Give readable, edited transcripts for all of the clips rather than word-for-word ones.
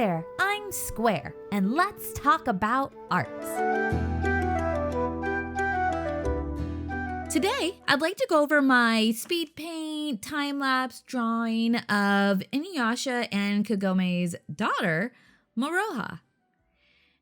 there, I'm Square, and let's talk about art. Today, I'd like to go over my Speedpaint time-lapse drawing of Inuyasha and Kagome's daughter, Moroha.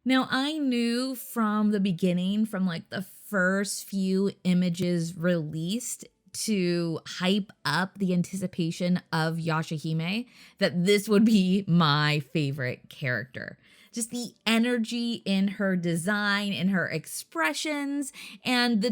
Now, I knew from the beginning, from like the first few images released to hype up the anticipation of YashaHime, that this would be my favorite character. Just the energy in her design, in her expressions, and the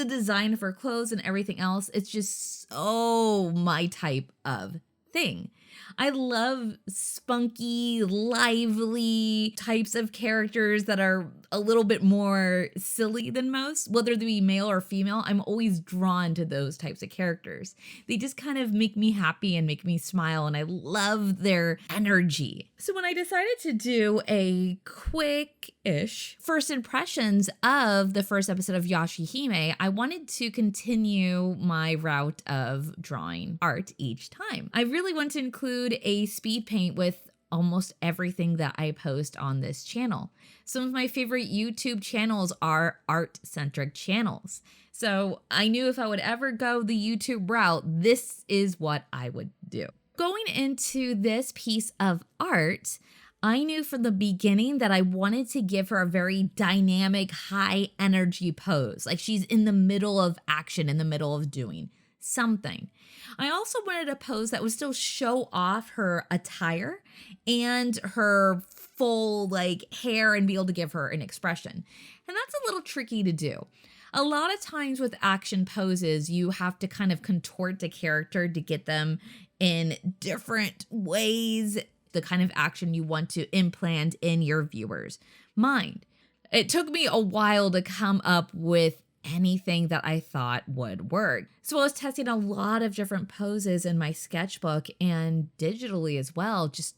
design of her clothes and everything else. It's just so my type of thing. I love spunky, lively types of characters that are a little bit more silly than most. Whether they be male or female, I'm always drawn to those types of characters. They just kind of make me happy and make me smile, and I love their energy. So when I decided to do a quick-ish first impressions of the first episode of YashaHime, I wanted to continue my route of drawing art each time. I really want to include a speed paint with almost everything that I post on this channel. Some of my favorite YouTube channels are art-centric channels. So I knew if I would ever go the YouTube route, this is what I would do. Going into this piece of art, I knew from the beginning that I wanted to give her a very dynamic, high energy pose. Like she's in the middle of action, in the middle of doing something. I also wanted a pose that would still show off her attire and her full like hair and be able to give her an expression. And that's a little tricky to do. A lot of times with action poses, you have to kind of contort the character to get them in different ways, the kind of action you want to implant in your viewer's mind. It took me a while to come up with anything that I thought would work. So I was testing a lot of different poses in my sketchbook and digitally as well, just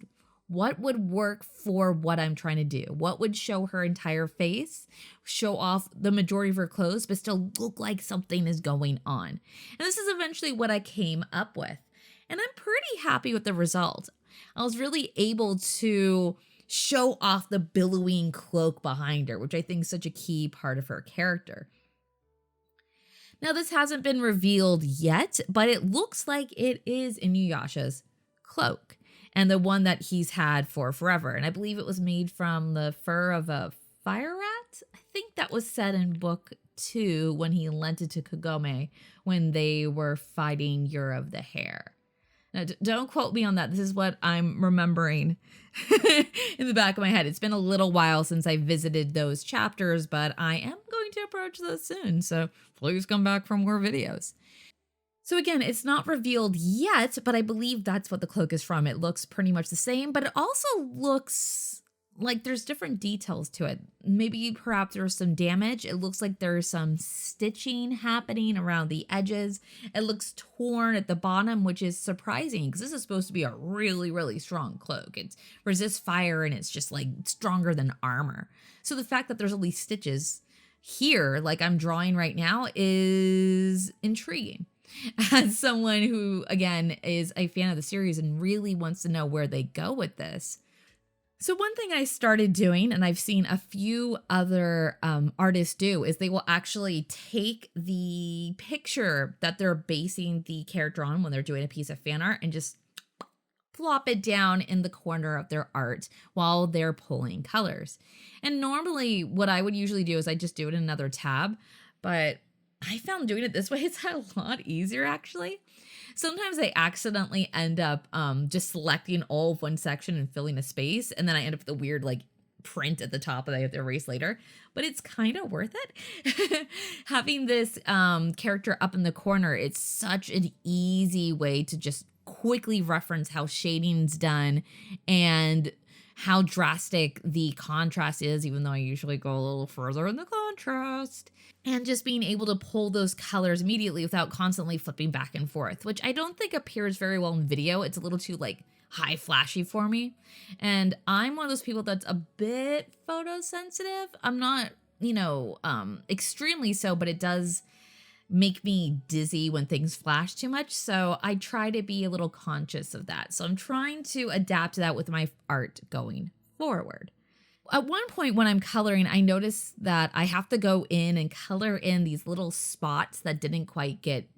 what would work for what I'm trying to do. What would show her entire face, show off the majority of her clothes, but still look like something is going on. And this is eventually what I came up with. And I'm pretty happy with the result. I was really able to show off the billowing cloak behind her, which I think is such a key part of her character. Now, this hasn't been revealed yet, but it looks like it is Inuyasha's cloak and the one that he's had for forever. And I believe it was made from the fur of a fire rat. I think that was said in book 2 when he lent it to Kagome when they were fighting Year of the Hare. Now, don't quote me on that. This is what I'm remembering in the back of my head. It's been a little while since I visited those chapters, but I am going to approach those soon. So please come back for more videos. So again, it's not revealed yet, but I believe that's what the cloak is from. It looks pretty much the same, but it also looks like there's different details to it. Maybe perhaps there's some damage. It looks like there's some stitching happening around the edges. It looks torn at the bottom, which is surprising because this is supposed to be a really, really strong cloak. It resists fire and it's just like stronger than armor. So the fact that there's all these stitches here, like I'm drawing right now, is intriguing. As someone who, again, is a fan of the series and really wants to know where they go with this. So one thing I started doing, and I've seen a few other artists do, is they will actually take the picture that they're basing the character on when they're doing a piece of fan art and just plop it down in the corner of their art while they're pulling colors. And normally what I would usually do is I just do it in another tab, but I found doing it this way is a lot easier actually. Sometimes I accidentally end up just selecting all of one section and filling a space, and then I end up with a weird like print at the top that I have to erase later, but it's kind of worth it. Having this character up in the corner, it's such an easy way to just quickly reference how shading's done and how drastic the contrast is, even though I usually go a little further in the contrast. And just being able to pull those colors immediately without constantly flipping back and forth, which I don't think appears very well in video. It's a little too like high flashy for me. And I'm one of those people that's a bit photosensitive. I'm not, extremely so, but it does make me dizzy when things flash too much. So I try to be a little conscious of that. So I'm trying to adapt to that with my art going forward. At one point when I'm coloring, I noticed that I have to go in and color in these little spots that didn't quite get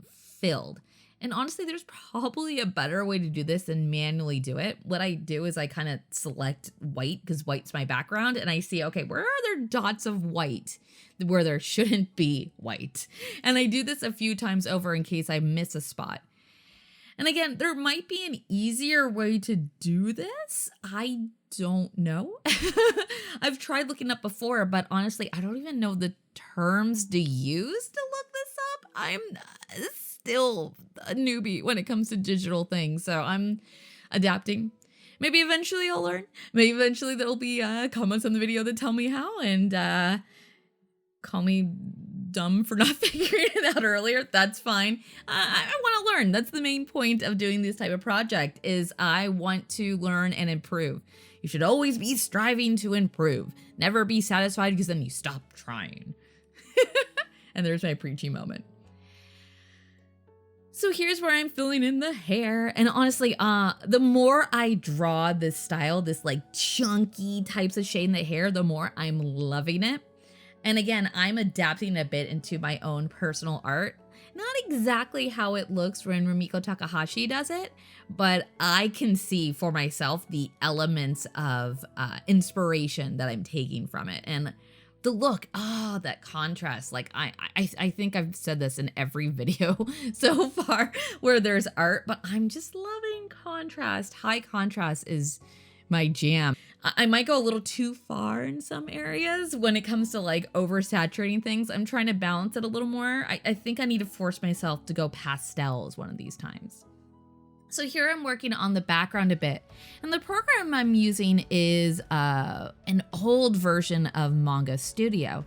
filled. And honestly, there's probably a better way to do this than manually do it. What I do is I kind of select white because white's my background, and I see, okay, where are there dots of white where there shouldn't be white? And I do this a few times over in case I miss a spot. And again, there might be an easier way to do this. I don't know. I've tried looking up before, but honestly, I don't even know the terms to use to look this up. I'm still a newbie when it comes to digital things, so I'm adapting. Maybe eventually I'll learn. Maybe eventually there'll be comments on the video that tell me how and call me dumb for not figuring it out earlier. That's fine. I want to learn. That's the main point of doing this type of project is I want to learn and improve. You should always be striving to improve. Never be satisfied because then you stop trying. And there's my preachy moment. So here's where I'm filling in the hair. And honestly, the more I draw this style, this like chunky types of shade in the hair, the more I'm loving it. And again, I'm adapting a bit into my own personal art. Not exactly how it looks when Rumiko Takahashi does it, but I can see for myself the elements of inspiration that I'm taking from it. And the look, that contrast. Like I think I've said this in every video so far where there's art, but I'm just loving contrast. High contrast is my jam. I might go a little too far in some areas when it comes to like oversaturating things. I'm trying to balance it a little more. I think I need to force myself to go pastels one of these times. So here I'm working on the background a bit. And the program I'm using is an old version of Manga Studio.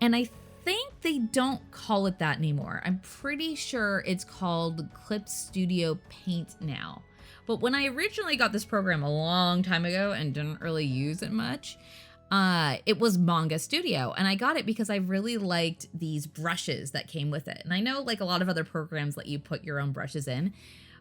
And I think they don't call it that anymore. I'm pretty sure it's called Clip Studio Paint now. But when I originally got this program a long time ago and didn't really use it much, it was Manga Studio. And I got it because I really liked these brushes that came with it. And I know like a lot of other programs let you put your own brushes in,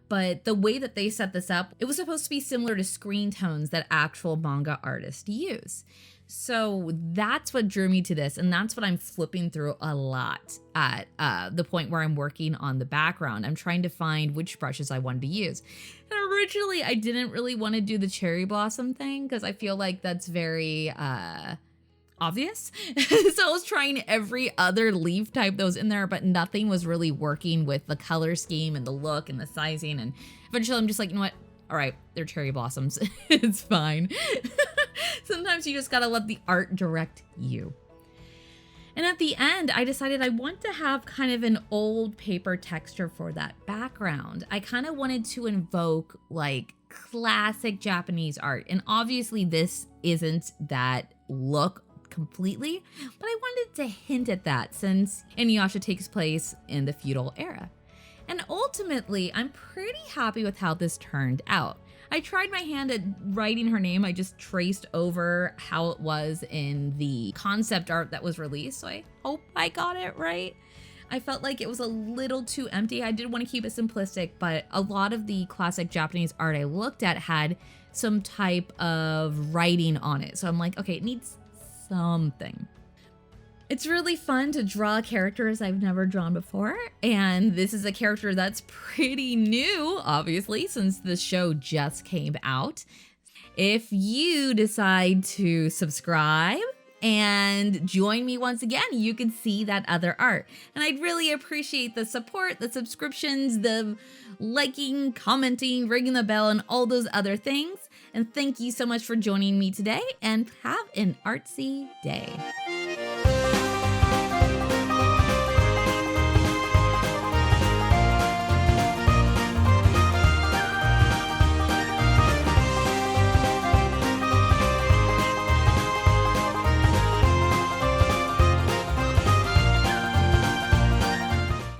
but the way that they set this up, it was supposed to be similar to screen tones that actual manga artists use. So that's what drew me to this, and that's what I'm flipping through a lot at the point where I'm working on the background. I'm trying to find which brushes I wanted to use. And originally, I didn't really want to do the cherry blossom thing because I feel like that's very obvious. So I was trying every other leaf type that was in there, but nothing was really working with the color scheme and the look and the sizing. And eventually, I'm just like, you know what? All right, they're cherry blossoms. It's fine. Sometimes you just gotta let the art direct you. And at the end, I decided I want to have kind of an old paper texture for that background. I kind of wanted to invoke like classic Japanese art. And obviously this isn't that look completely, but I wanted to hint at that since Inuyasha takes place in the feudal era. And ultimately, I'm pretty happy with how this turned out. I tried my hand at writing her name. I just traced over how it was in the concept art that was released, so I hope I got it right. I felt like it was a little too empty. I did want to keep it simplistic, but a lot of the classic Japanese art I looked at had some type of writing on it. So I'm like, okay, it needs something. It's really fun to draw characters I've never drawn before, and this is a character that's pretty new, obviously, since the show just came out. If you decide to subscribe and join me once again, you can see that other art. And I'd really appreciate the support, the subscriptions, the liking, commenting, ringing the bell, and all those other things. And thank you so much for joining me today, and have an artsy day.